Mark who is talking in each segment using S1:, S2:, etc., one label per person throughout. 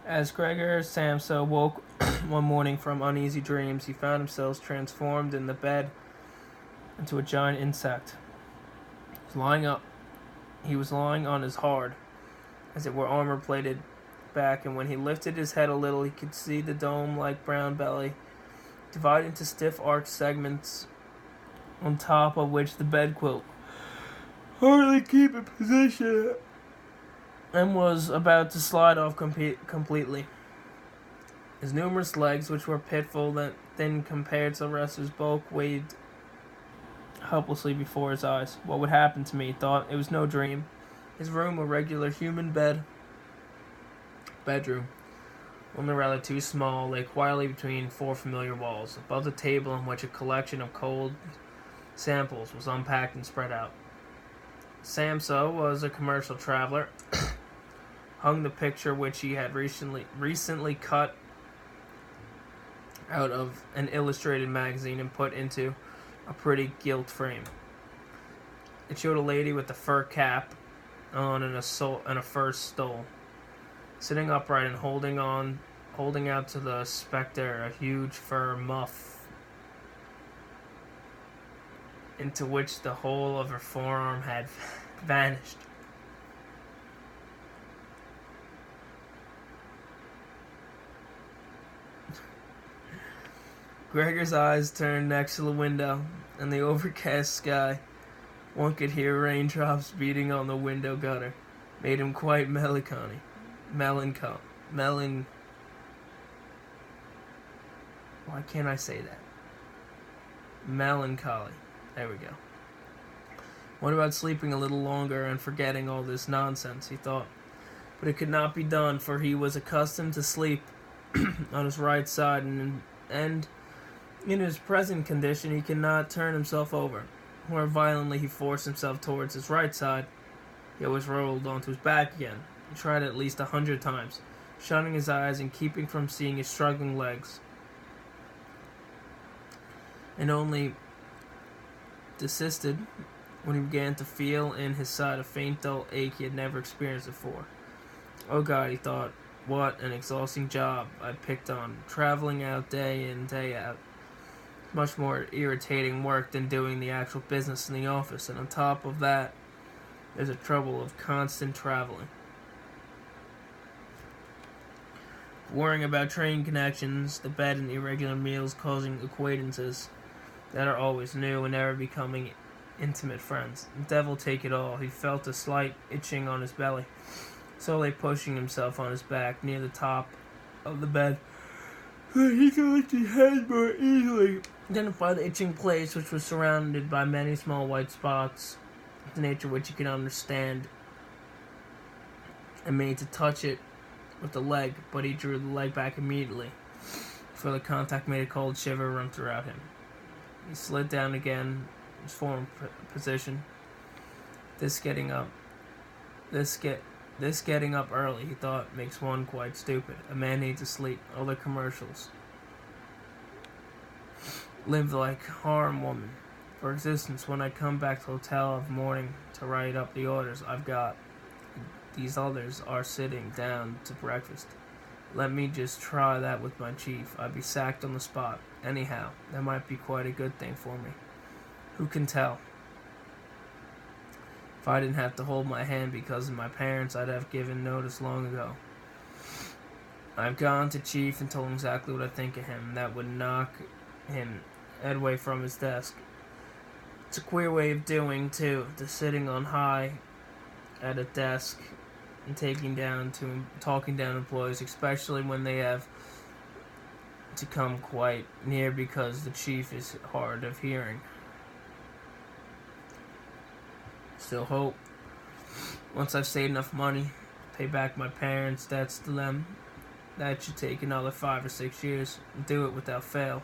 S1: As Gregor Samsa woke one morning from uneasy dreams, he found himself transformed in the bed into a giant insect. He was lying on his hard, as it were armor-plated back, and when he lifted his head a little, he could see the dome-like brown belly divide into stiff arched segments, on top of which the bedquilt hardly keep in position and was about to slide off completely. His numerous legs, which were pitiful thin compared to the rest of his bulk, waved helplessly before his eyes. What would happen to me, he thought. It was no dream. His room, a regular human bedroom, only rather too small, lay quietly between four familiar walls. Above the table on which a collection of cold samples was unpacked and spread out. Samsa was a commercial traveler. Hung the picture which he had recently cut out of an illustrated magazine and put into a pretty gilt frame. It showed a lady with a fur cap on and a fur stole, sitting upright and holding out to the spectre a huge fur muff, into which the whole of her forearm had vanished. Gregor's eyes turned next to the window, and the overcast sky. One could hear raindrops beating on the window gutter. Made him quite melancholy. Why can't I say that? Melancholy. There we go. What about sleeping a little longer and forgetting all this nonsense, he thought. But it could not be done, for he was accustomed to sleep on his right side, and in his present condition he could not turn himself over. More violently he forced himself towards his right side. He always rolled onto his back again. He tried at least 100 times, shutting his eyes and keeping from seeing his struggling legs, and only desisted when he began to feel in his side a faint dull ache he had never experienced before. Oh God, he thought, what an exhausting job I picked on, traveling out day in, day out. Much more irritating work than doing the actual business in the office, and on top of that, there's a trouble of constant traveling. Worrying about train connections, the bed, and irregular meals, causing acquaintances that are always new and never becoming intimate friends. Devil take it all, he felt a slight itching on his belly, slowly pushing himself on his back near the top of the bed so he could lift his head more easily. Identify the itching place, which was surrounded by many small white spots, the nature of which he could understand, and made to touch it with the leg, but he drew the leg back immediately, for the contact made a cold shiver run throughout him. He slid down again, his former position. This getting up early, he thought, makes one quite stupid. A man needs to sleep. Other commercials live like harem woman for existence. When I come back to the hotel of morning to write up the orders I've got, these others are sitting down to breakfast. Let me just try that with my chief. I'd be sacked on the spot. Anyhow, that might be quite a good thing for me. Who can tell? If I didn't have to hold my hand because of my parents, I'd have given notice long ago. I've gone to Chief and told him exactly what I think of him. That would knock him away from his desk. It's a queer way of doing, too, to sitting on high at a desk and talking down employees, especially when they have to come quite near because the chief is hard of hearing. Still hope. Once I've saved enough money to pay back my parents' debts to them, that should take another 5 or 6 years. Do it without fail.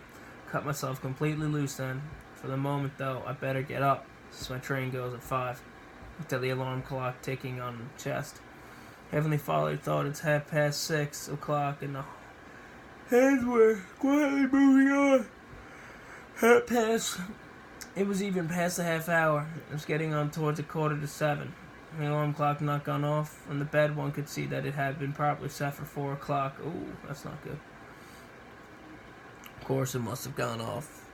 S1: Cut myself completely loose then. For the moment, though, I better get up, since my train goes at 5. Looked at the alarm clock ticking on the chest. Heavenly Father thought it's 6:30, and the hands were quietly moving on. It was even past the half hour. It was getting on towards 7:15. The alarm clock not gone off. On the bed, one could see that it had been properly set for 4 o'clock. Ooh, that's not good. Of course, it must have gone off.